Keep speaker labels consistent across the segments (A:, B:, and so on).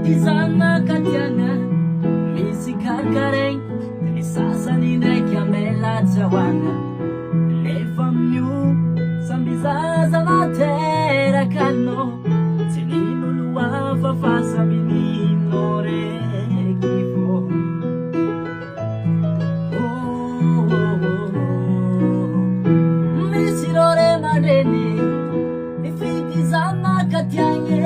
A: Izana katiana misy karikaregny ny sasany ndraiky amelatsahoagna nefa amin'io samby zaza nateraka anao tsy nin'olo hafa fa samby ninao reky fô. Misy rô re aman-dreny mifidy zanakatiagny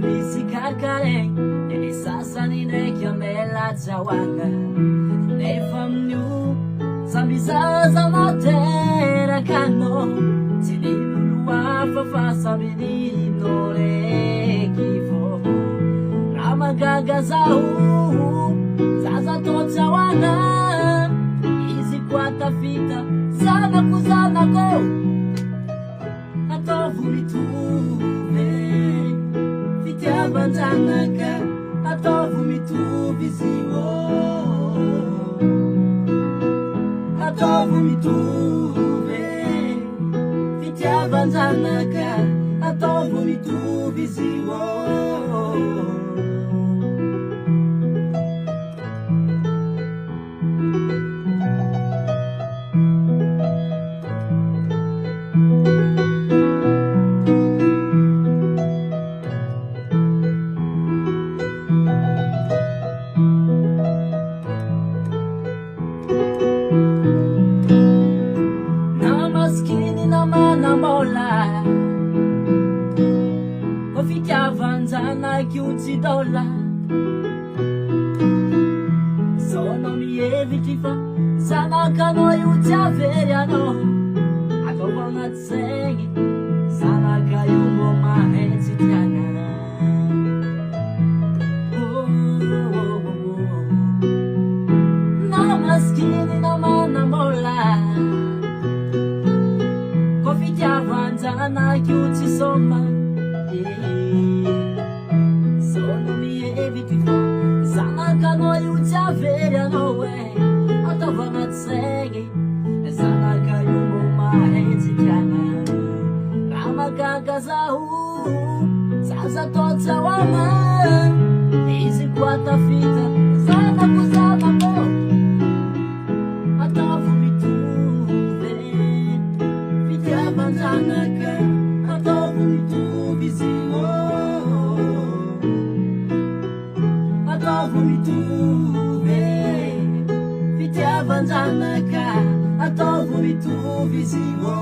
A: misy karikaregny ny sasany ndraiky amelatsahoagna nefa amin'io samby zaza nateraka anao tsy nin'olo hafa fa samby ninao reky fô. Raha magaga zaho zaza tôtsahoagna izy koa tafita zanako zanako ataovy mitovy fitiavan-janaka ataovy mitovy izy io ataovy mitovy fitiavan-janaka ataovy mitovy izy io. Maskini naman ang bola Fitiavan-janaky io tsy dôla sono mihevitry fa zanakanao io tsy avery anao ataovy agnaty saigny zanaka io mbô mahay tsy tiana. Na maskiny naman ang bola fitiavan-janaky io tsy sôma sono mihevitry fa zanakanao io tsy avery anao ataovy agnaty saigny zanaka io mbô mahay tsy tiana. Raha magaga zaho zaza tôtsahoagna izy koa tafita zanako zanako ataovy mitovy fitiavan-janaka ataovy mitovy izy io ataovy mitovy fitiavan-janaka ataovy mitovy izy io.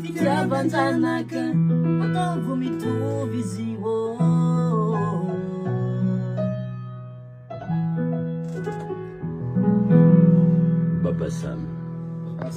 A: Fitiavan-janaka ataovy mitovy izy io. Baba Sam.